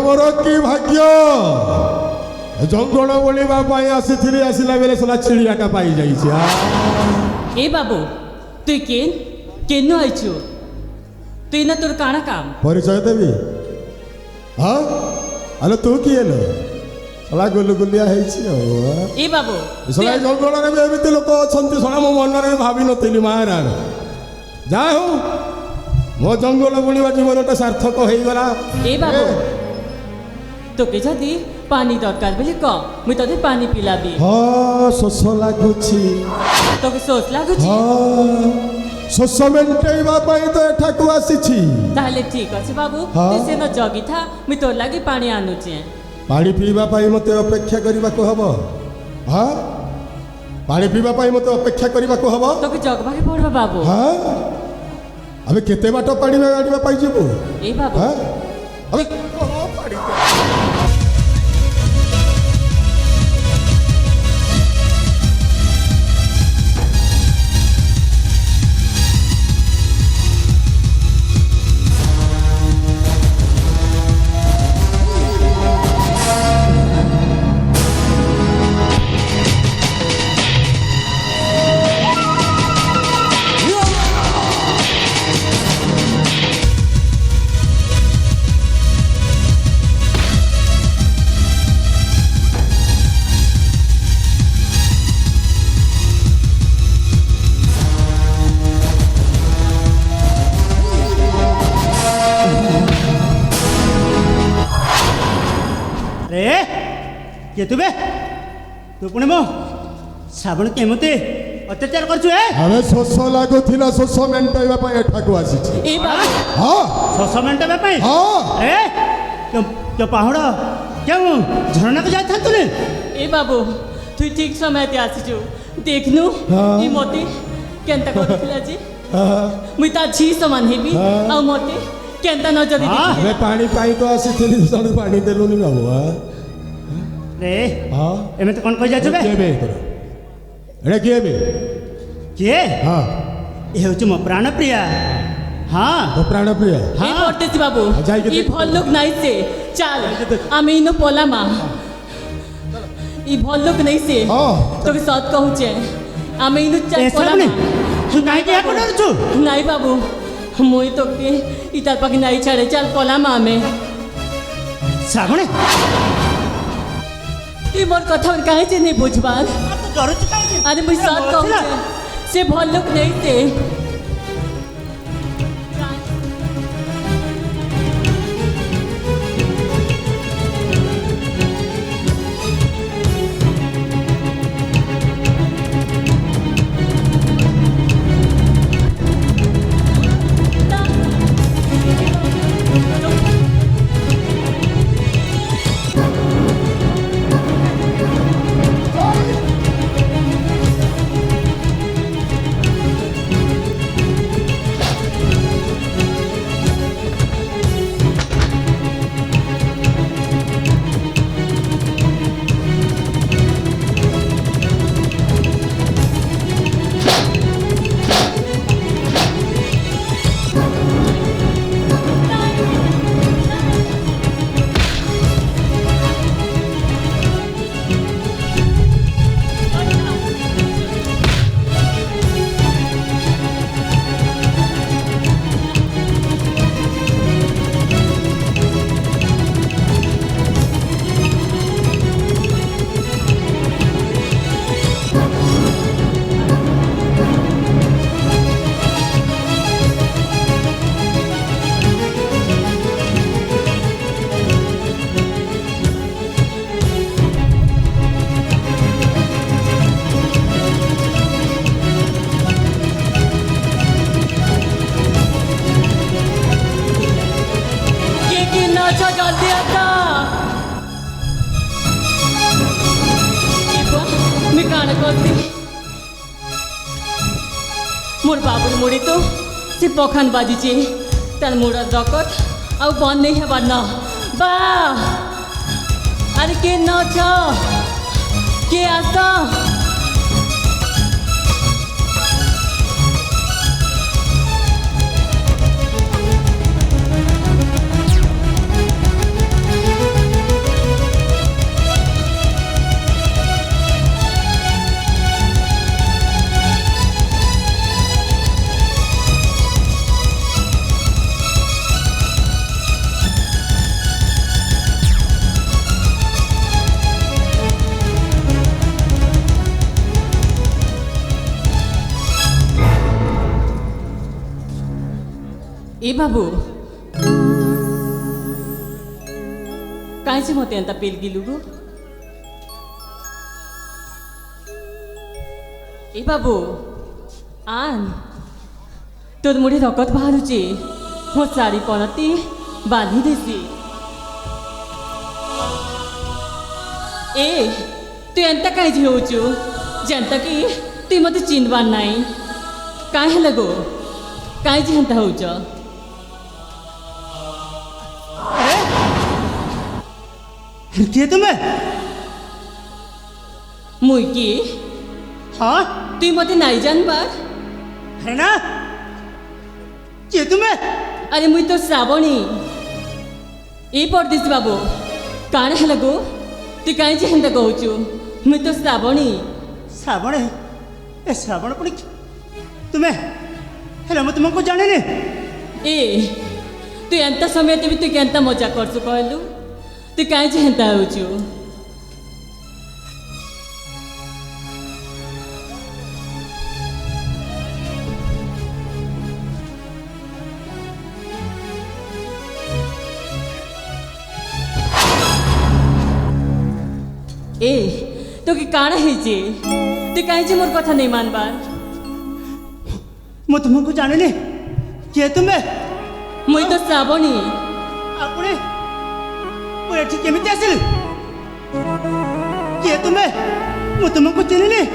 मोर कि भाग्य जंगल बोलवा आसी आसला बेले सला चिड़ियाटा पाई जाइए। ए बाबू तुई केन आईचु तुई ना तोर काना काम परिचय देवी। हाँ अरे तू किए लो सला गुलगुलिया ए बाबू सला जंगल में एमती लोक अच्छा सला मो मन में भावी नी महाराण जा हो मो जंगल बुणवा जीवन सार्थक हो गला। ए बाबू तोके जदि पानी दरकार बोले कह मुई तोते पानी पिलाबी। हाँ शोष लगुची तोके शोष लगुची शोष मेन्टेवा तो एठाकू आसी ताहले ठीक अच्छे बाबू हाँ। तू से न जगी था मुई तोर लागी पानी आनुचे पानी पीवा मत अपेक्षा करने को हम। हाँ पानी पीवा मत अपेक्षा करने को हम तोके जगवा के पड़बा बाबू। हाँ अबे केते बाट पानी गाड़ीवा पाई जीवु ए बाबू हाँ अबे ये तुबे तू पुणे मो श्रावण केमते अत्याचार करछु ए अबे शोष लागुथिला शोष मेन्टेवा एठाकू आसी ए बाबू हाँ शोष मेन्टेवा पई हाँ ए क्यों पहाड़ क्यों झरना को जाय थांतुने ए बाबू तू ठीक समय ते आसीजु देखनु हाँ। ई मोते केनता करथिला जी हाँ मुई ता छी समान हेबी हाँ। आ मोते केनता नजर हाँ। देखि अबे पानी पाई तो आसी सण पानी देलुनी बाबू। हाँ रे हाँ एमे तो कोन कह जाय छबे किए बे एड़ा किए बे के हाँ ए होछु मो प्राण प्रिया। हाँ तो प्राण प्रिय ए हाँ पड़तेছি बाबू যাই কে ई দেখ। भल्लुक नहीं से चल आमे इनो पोलामा ई भल्लुक नहीं से हाँ तो के साथ कहूचे आमे इनो चल ए श्रावणी पोलामा तू काहे के कोन छु नहीं बाबू मुई तो के ई तार पाके नहीं छाड़े चल पोलामा आमे श्रावणी ई मोर कथा काहे से नहीं बुझबार तू डर छु काहे अरे मुई साथ कहूचे से भल्लुक नहीं से मोर बाबुर मुड़ी तो से पखान बाजीचे तार मुड़ा जकट आउ बंद नहीं है न बा अरे के न छ के आस ए बाबू कायचे मते एंता पेलगिलु गो ए बाबू आन तोर मुड़ी रकत बाहरुचे मो साड़ी पणती बांधी देसी ए तू एंता काई होचु जनता कि तू मते चिन्हबार नाई काहे हेला गो काई जेंता होच किए तुम्हें मुई की हाँ तू मते नाई जानबार है ना किए तुम्हें अरे मुई तो श्रावणी ए परदेश बाबू काणे हेला गो तू काई जेंता कहूचु मुई तो श्रावणी श्रावण ए श्रावण पुणी तुम्हें हेलो मैं तुमको जाने नहीं ए तू एंता समय भी तू केंता मजा करछु कहलु तू काई जेंता होचु ए तो कि काणे हेजे तू काई जे मोर कथा नहीं मानबार मैं तुमको जाने नहीं किए तुम्हें मुई तो श्रावणी आपने वो एठी केमिति आसिल किए तुम्हें मैं तुमको चिन्ह नहीं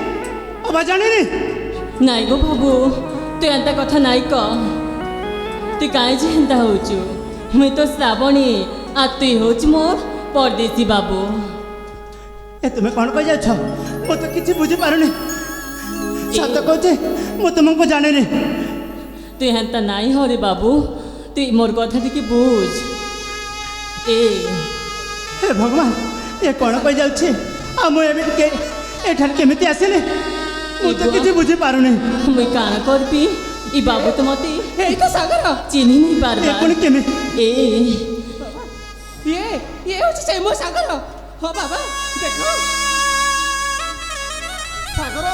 अब जाने नहीं नाई गो बाबू तू एंता कथा नाई क तू काई जे एंता होचु मुई तो श्रावणी आ तू होच मोर परदेसी बाबू ए तुम्हें कौन कह जाओ मैं तो किसी बुझी पारुनी सत कहते मैं तुमको जाने नहीं तू एंता नाई हो रे बाबू तू मोर कथा टिके बुझ ए हे भगवान ये कौन कह जाऊँ आ मुझे एठार केमिति आसिले मैं तो किसी बुझी पारुनी मुई काण करबी ई बाबू तो मते এই তো সাগর চিনি नहीं ए पारबा कौन केमिति ए ইয়ে হচ্ছে সেই মো সাগর হ বাবা দেখো সাগর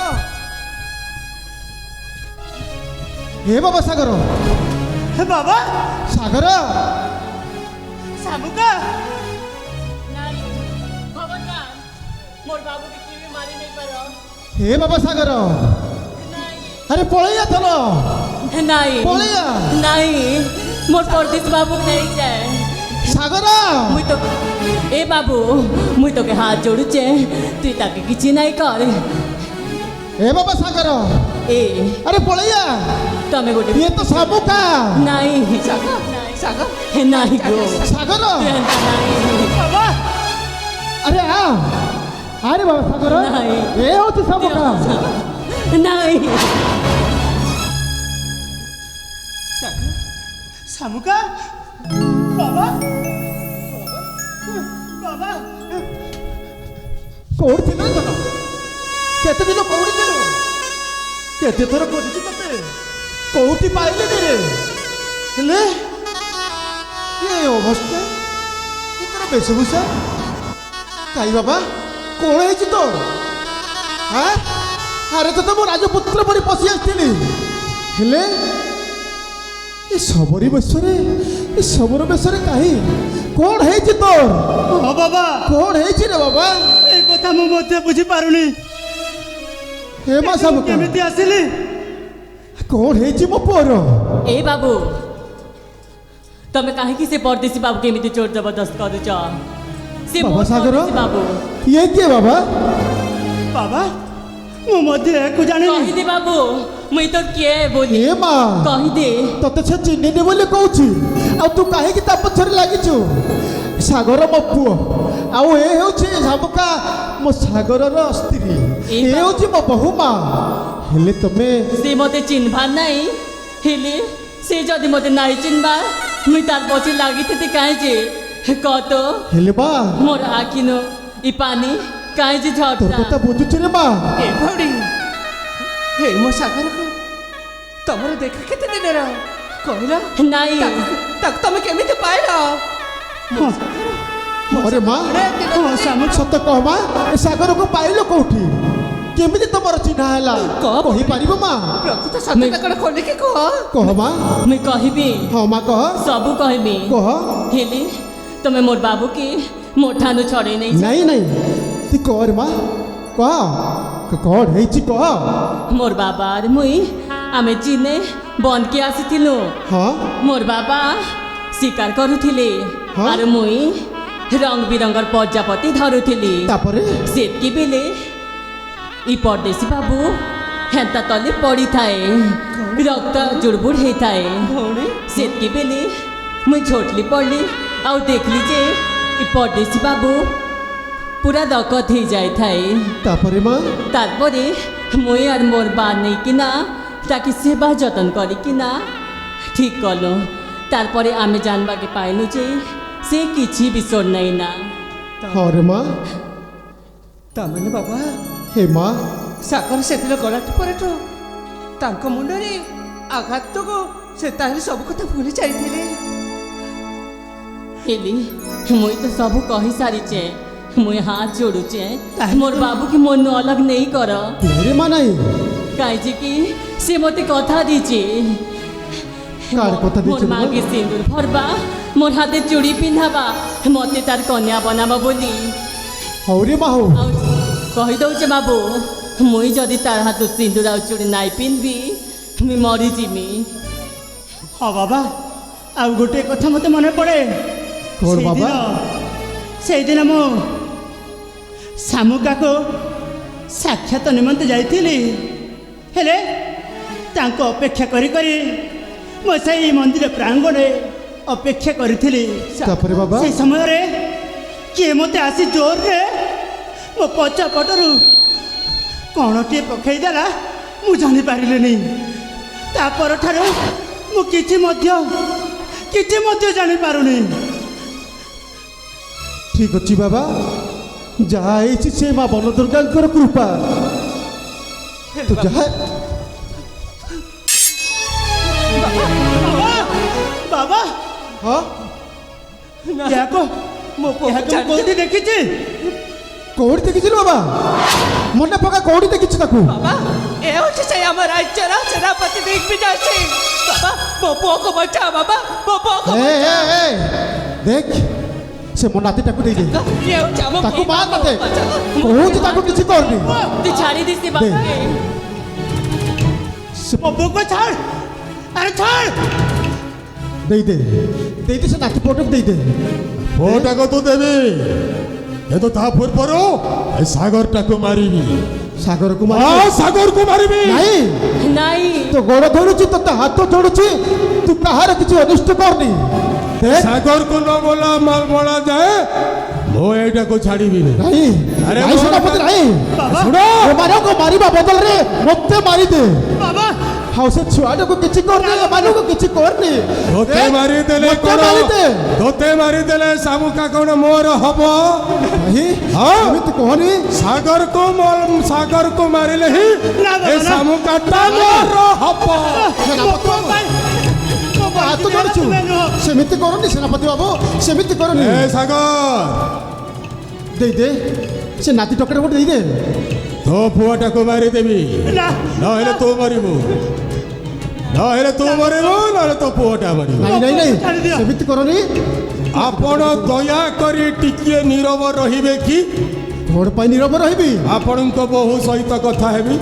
হে বাবা সাগর हे बाबा সাগর सामुका नाई खबरदार मोर बाबू के किवी मारी नहीं पारो হে বাবা সাগর नाई আরে পড়াইয়া চলো नाई পড়াইয়া नाई मोर परदेश बाबू नहीं जाए সাগর मुई तो ए बाबू मुई तो के हाथ जोड़ुचे तू ताके किछि नहीं कर হে বাবা সাগর ए আরে পড়াইয়া तमे गोटे ইয়ে তো সাবুকা नहीं সাগর সাগর हे नहीं गो সাগর तू एंता नहीं बाबा আরে আরে বাবা সাগর নাই। এ হচ্ছে সাবুকা नहीं সাগর सामुका बाबा बाबा কোড় ছিল তোর কেতে দিন কোড়ি ছিল কেতে তোর কোড়িছি ততে কোউটি পাইলে রে হেলে এ অবস্থা এ তোর বেশভূষা কাই বাবা কোণ হয়েছি তোর হ্যাঁ আরে তো মো রাজপুত্র পরি পশি আসছিলি হেলে এ সবরি বেশরে কাহি কোণ হয়েছি তোর हाँ बाबा কোণ হয়েছি রে বাবা ए कथा मु मते बुझी पारुनी হে মা সাবুকা केमिति आसिली কোণ হয়েছি মো পুଅর ए बाबू तमे काहे कि से परदेसी बाबू के एमिति चोर जबरदस्त करूच से बाबा मोर सागर? परदेसी बाबू ইয়ে কে বাবা बाबा मु मते को जाने कहि दे बाबू मुई तो के बोली হে মা कहि दे তোতে সে চিহ্নিনি বলে কହୁছি ଆଉ ତୁ କାହିଁକି ତା ପଛରେ ଲାଗିଛୁ ସାଗର ମୋ ପୁଅ ଆଉ ଏ ହେଉଛି ସାବୁକା ମୋ ସାଗରର ସ୍ତ୍ରୀ ଏ ହେଉଛି ମୋ ବୋହୂ ମା ହେଲେ ତମେ से मते चिन्हबार नहीं हेले से जदि मते नहीं चिन्हबार मुई तार पछे लागि थी काहे जे कह तो ହେଲେ ମା मोर आखिनो इ पानी काहे जे তোর झरता କଥା ବୁଝୁଛି ରେ ମା ଏ ଭଉଣୀ ହେ ମୋ ସାଗରକୁ ତମର ଦେଖା କେତେ ଦିନର କହିଲ नहीं ତାକୁ ତମେ କେମିତି ପାଇଲ ଆରେ ମା हाँ सामुका ସତ କହ ମା ଏ ସାଗରକୁ ପାଇଲ କୋଉଠି କେମିତି ତମର ଚିହ୍ନା ହେଲା କହ। କହିପାରିବ ମା ପ୍ରକୃତ ସତ୍ୟଟା କ'ଣ ଖୋଲିକି କହ। କହ ମା ମୁଇଁ କହିବି ହଁ ମା କହ ସବୁ କହିବି କହ ହେଲେ ତମେ ମୋର୍ ବାବୁ କି ମୋ ଠାନୁ ଛଡ଼େଇ ନେଇଛ ନାଇଁ ନାଇଁ ତୁ କହ ମା କହ କଣ ହେଇଛି କହ মোর বাবার মুই আমি চিনে বনকে আসিছিলু ହଁ মোর বাবা শিকার করুথিলে হ্যাঁ? আর মুই রং বিরঙ্গর প্রজাপতি ধরুথিলি ତାପରେ সেতকি বেলে ই পরদেশী বাবু হেন্তা তলে পড়ি থাকে রক্ত জুড়বুড় হয়ে থাকে ଭଉଣୀ সেতকি বেলে মুই ছোটলি পড়লি আউ দেখলি যে ই পরদেশী বাবু পুরা দকত হয়ে যাই থাকে ତାପରେ মা তারপরে মই আর মোর বা নেইকিনা তাকে সেবা যতন করিকিনা ঠিক কলো তারপরে আমি জানবাকে পাইলু যে সে কিছু বিসর নাই না ହଁ ରେ ମା ତାମାନେ ବାବା ହେ ମା ସାଗର ସେଦିନ ଗଲାଠୁ ପରଠୁ ତାଙ୍କ ମୁଣ୍ଡରେ ଆଘାତ ଯୋଗୁଁ ସେ ତାହେଲେ ସବୁ କଥା ଭୁଲି ଯାଇଥିଲେ। হেলি মুই তো সবু কহি সারিছে মুই হাত जोड़ुचे মোর বাবু কি মন অলগ নেই কর ନାଇଁ ରେ ମା ନାଇଁ কাইছে কি সে মতে কথা দিছে কার কথা মোর দিছে রে মা? মাকে সিন্দুর ভরবা মোর হাতে চুড়ি পিন্ধাবা মতে তার কন্যা বনাবা বলি ହଉ ରେ ମା ହଉ ଆଉ କହିଦଉଛେ ବାବୁ ମୁଇଁ ଯଦି ତାର ହାତ ସିନ୍ଦୁର ଆଉ ଚୁଡ଼ି ନାଇଁ ପିନ୍ଧବି ମୁଇଁ ମରିଯିମି ହଁ ବାବା ଆଉ ଗୋଟିଏ କଥା ମୋତେ ମନେ ପଡ଼େ କଣ ବାବା? ସେଇଦିନ ମୁଁ ଶାମୁକାକୁ ସାକ୍ଷାତ ନିମନ୍ତେ ଯାଇଥିଲି ହେଲେ ତାଙ୍କୁ ଅପେକ୍ଷା କରି କରି ମୁଁ ସେଇ ମନ୍ଦିର ପ୍ରାଙ୍ଗଣରେ ଅପେକ୍ଷା କରିଥିଲି ତାପରେ ବାବା? ସେଇ ସମୟରେ କିଏ ମୋତେ ଆସି ଜୋରରେ ମୋ ପଛ ପଟରୁ କ'ଣଟିଏ ପକାଇଦେଲା ମୁଁ ଜାଣିପାରିଲିନି ତା ପରଠାରୁ ମୁଁ କିଛି ମଧ୍ୟ ଜାଣିପାରୁନି ଠିକ ଅଛି ବାବା ଯାହା ହେଇଛି ସେ ମା ବନ ଦୁର୍ଗାଙ୍କର କୃପା ତୁ ଯାହା ବାବା ହଁ ଏହାକୁ ମୋ ପୁଅକୁ ଏହାକୁ ମୁଁ ଛାଡ଼ି କୋଉଠି ଦେଖିଛି କୋଉଠି ଦେଖିଥିଲୁ ବାବା ମନେ ପକା କୋଉଠି ଦେଖିଛୁ ତାକୁ ବାବା ଏ ହେଉଛି ସେ ଆମ ରାଜ୍ୟର ସେନାପତି ଦିଗ୍ବିଜୟ ସିଂ। ବାବା ମୋ ପୁଅକୁ ବଚାଅ ବାବା ମୋ ପୁଅକୁ ଏ ବଚାଅ। ଏ ଏ ଦେଖ ସେ ମୋ ନାତିଟାକୁ ଦେଇଦେ ଇଏ ହେଉଛି ଆମ ତାକୁ ପୁଅ। ମାର ମତେ ବଚାଅ। କହୁଛି ତାକୁ କିଛି କରନି তুই ছাড়ি দিস বাবাকে ସେ ମୋ ପୁଅକୁ ଛାଡ଼ ଆରେ ଛାଡ଼ ଦେଇଦେ ଦେଇଦେ ସେ ନାତି ପଟକୁ ଦେଇଦେ ପୁଅଟାକୁ ତୁ ଦେବି କିନ୍ତୁ ତା ପୂର୍ବରୁ ଏ ସାଗରଟାକୁ ମାରିବି ସାଗରକୁ ହଁ ମାରି ସାଗରକୁ ମାରିବି ନାଇଁ নাই ତୋ ଗୋଡ଼ ଧରୁଛି ତୋତେ ହାତ ଯୋଡୁଛି ତୁ କାହାର କିଛି ଅନିଷ୍ଟ କରନି ଦେଖ ସାଗରକୁ ନ ମଳା ଯାଏ ମୁଁ ଏଇଟାକୁ ଛାଡ଼ିବିନି ନାଇଁ ଆରେ ନାଇଁ ମୋ ସେନାପତି ନାଇଁ ଶୁଣ ଏମାନଙ୍କୁ ମାରିବା ବଦଳରେ ମୋତେ ମାରିଦେ ବାବା ଆଉ ସେ ଛୁଆଟାକୁ କିଛି କରନି ଏମାନଙ୍କୁ କିଛି କରନି ତୋତେ ଦେଖ, ମାରିଦେଲେ ମୋତେ କଣ ମାରିଦେ ତୋତେ ମାରିଦେଲେ ଶାମୁକା କଣ ମୋର ହବ ନାହିଁ ହଁ? ଏମିତି କହନି ସାଗରକୁ ମାରିଲେ ହିଁ ନା ବାବା, ଏ ନା। ଶାମୁକାଟା ମୋର ହବ ସେନାପତି ବାବୁ ହାତ ଯୋଡୁଛୁ ସେମିତି କରନି ସେନାପତି ବାବୁ ସେମିତି କରନି ଏ ସାଗର ଦେଇଦେ ସେ ନାତି ଟୋକାଟା ଗୋଟେ ଦେଇଦେ ତୋ ପୁଅଟାକୁ ମାରିଦେବି ନା ନହେଲେ ତୁ ମରିବୁ ନହେଲେ ତୋ ପୁଅଟା ମରିବ ନାଇଁ ନାଇଁ ନାଇଁ ଛାଡ଼ିଦିଅ। ସେମିତି କରନି ଆପଣ ଦୟାକରି ଟିକିଏ ନୀରବ ରହିବେ କି କଣ ପାଇଁ ନୀରବ ରହିବି ଆପଣଙ୍କ ବୋହୂ ସହିତ କଥା ହେବି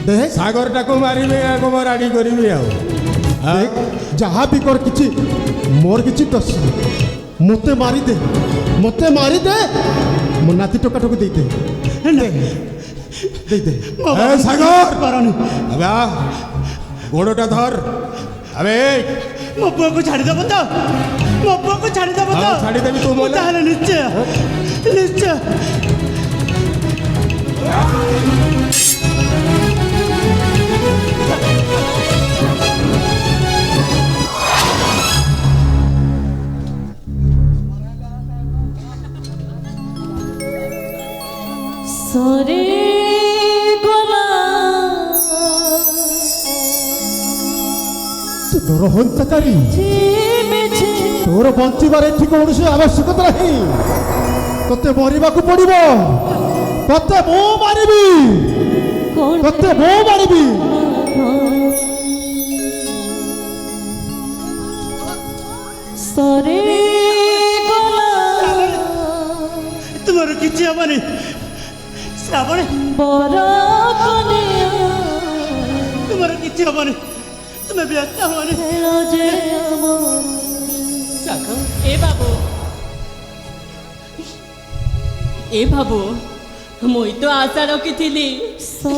ଦେଖ ସାଗରଟାକୁ ମାରିବେ ଆଗ ରାଡ଼ି କରିବି ଆଉ দেখ যাহা বি কর কিছু মোর কিছু দোষ মতে মারি দে মো নাতি টকাটুকু দেই দে দেই দে ଏ ସାଗର କରନି ଆବେ ଆ, ଗୋଡ଼ଟା ଧର ଆବେ ମୋ ପୁଅକୁ ଛାଡ଼ିଦେବ ତ ମୋ ପୁଅକୁ ଛାଡ଼ିଦେବ ତ ହଁ, ଛାଡ଼ିଦେବି, ତୁ ମଲେ। ତାହେଲେ ନିଶ୍ଚୟ ନିଶ୍ଚୟ সরে গলা তু নরহন্তাকারী ঝিমেছে তোর বঞ্চিবার এଠି কৌশি আবশ্যকতা ନାହିଁ তোতে মরিବାକୁ ପଡିବ ତତେ ମୁଁ ମାରିବି, ତତେ ମୁଁ ମାରିବି। ସରେ ତୁମର କିଛି ହବନି ଶ୍ରାବଣୀ, ତୁମର କିଛି ହବନି, ତୁମେ ବ୍ୟସ୍ତ ହବନି। ଏ ବାବୁ, ଏ ବାବୁ, ମୁଇଁ ତ ଆଶା ରଖିଥିଲି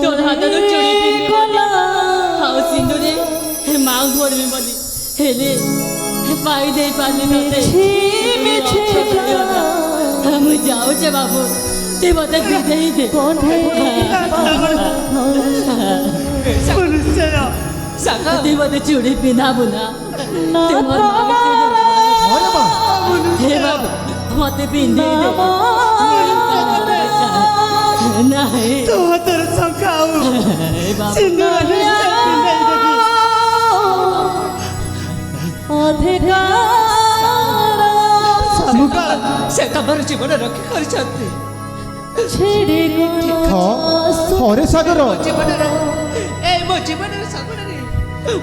ତୋର ହାତରୁ ଚୁଡ଼ି ପିନ୍ଧିବି ବୋଲି, ଆଉ ସିନ୍ଦୁରେ ମାଉ ଧରିବି ବୋଲି, ହେଲେ ପାଇ ଦେଇ ପାରିଲି ତତେ। ମୁଁ ଯାଉଛେ ବାବୁ, ତୁ ମତେ ପିନ୍ଧେଇ ଦେ। ତୁ ମତେ ଚୁଡ଼ି ପିନ୍ଧାବୁ ନା? ହେ ବାବୁ, ମତେ ପିନ୍ଧେଇ ଦେ। ନାହିଁ ତୋ ହାତରେ ଶଙ୍ଖା ଆଉ ଏ ବାବୁ, ସିନ୍ଦୁର ପିନ୍ଧାଇ ଦେବି। ସେ ତମର ଜୀବନ ରକ୍ଷା କରିଛନ୍ତି। ହରେ ସାଗର, ଜୀବନର ମୋ ଜୀବନର ସାଗରରେ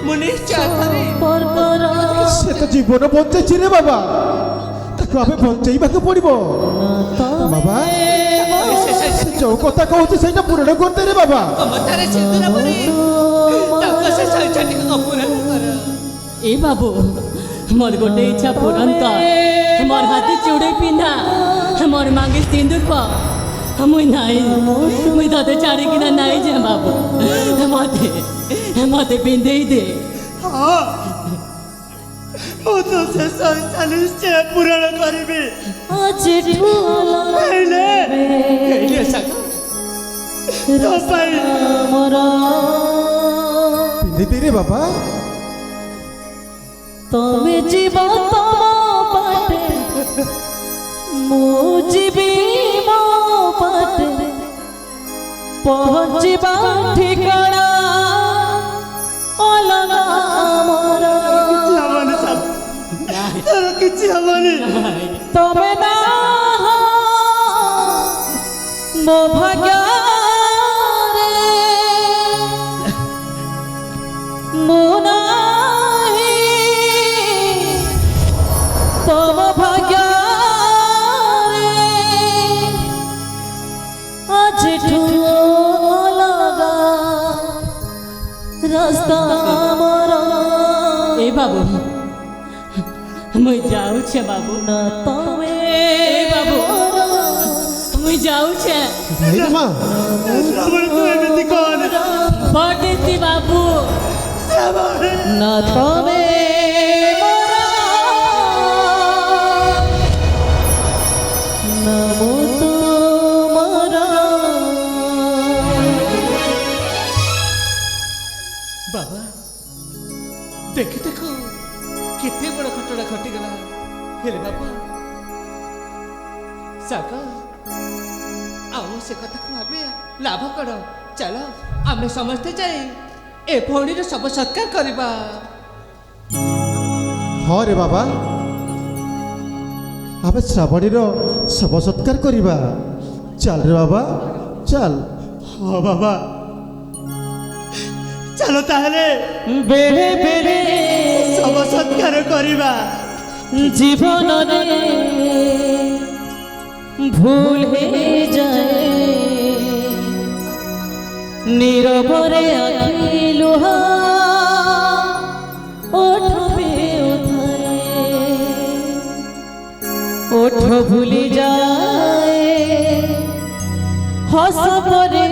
ମୁଁ ନିଶ୍ଚୟ ଥରେ ସେ ତ ଜୀବନ ବଞ୍ଚେଇଛି ରେ ବାବା, ତାକୁ ଆମେ ବଞ୍ଚେଇବାକୁ ପଡିବ ବାବା। ସେ ଯୋଉ କଥା କହୁଛି ସେଇଟା ପୂରଣ କରିଦେ ରେ ବାବା। ମମତାରେ ସିନ୍ଦୁର ପରି ତାଙ୍କ ସେ ଶୈଶଟିକୁ ଅପୂରଣ କର। ଏ ବାବୁ, মোর গোটে ইচ্ছা পূরণ কর। মোর হাতে চুড়ি পিন্ধা, মোর মাঙ্গে সিন্দুর পা। মুই নাই, মুই তোতে ছাড়ি কিনা নাই যে বাবু। মতে মতে পিন্ধেই দে। ହଁ ମୁଁ ତ ଶେଷ ଇଚ୍ଛା ନିଶ୍ଚୟ ପୂରଣ କରିବି। ହେଲେ ତୋ ପାଇଁ ପିନ୍ଧିଦେ ରେ ବାବା। ତମେ ଯିବ ତମ ବାଟେ, ମୁଁ ଯିବି ମୋ ବାଟେ, ପହଞ୍ଚିବା ଠିକଣା ଅଲଗା ଆମର। ହବନି ସାବ, ତୋର କିଛି ହବନି। ତମେ ନା ମୋ ଭାଗ୍ୟରେ, ମୁଁ ନାହିଁ ତମ ଭାଗ୍ୟରେ। ଆଜିଠୁ ଅଲଗା ରାସ୍ତା ଆମର। এ বাবু, মুই যাউছে বাবু। না তবে এ বাবু, মুই যাউছে। মা ଶ୍ରାବଣୀ ତୁ ଏମିତି କହନି বটেছি বাবু। ଶ୍ରାବଣୀ। না তবে নামো তোমার। বাবা দেখি দেখো কেতে বড় ঘটনা ঘটিগলা। হেলে বাবা সাগ ଆଉ ସେ କଥାକୁ ଭାବେ ଲାଭ କର। ଚାଲ ଆମେ ସମସ୍ତେ ଯାଇ ଏ ଭଉଣୀର ଶବ ସତ୍କାର କରିବା। ହଁ ରେ ବାବା, ଆମେ ଶ୍ରାବଣୀର ଶବ ସତ୍କାର କରିବା। ଚାଲ ରେ ବାବା, ଚାଲ। ହଁ ବାବା, ଚାଲ ତାହେଲେ বেড়ে বেড়ে ଶବ ସତ୍କାର କରିବା। জীবନରେ ভুল হয়ে যায়, নীরবরে আখি লোহা ওঠ বেউধায়, ওঠ ভুলি যায় হস পরে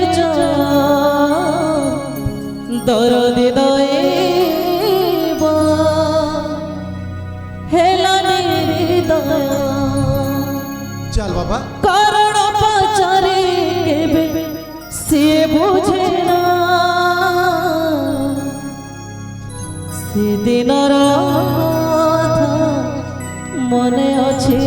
দরদে দয়ে হেলানি হৃদয়। চাল বাবা। কারণ পাচারে কেবে সে বুঝে না, সেদিনর কথা মনে আছে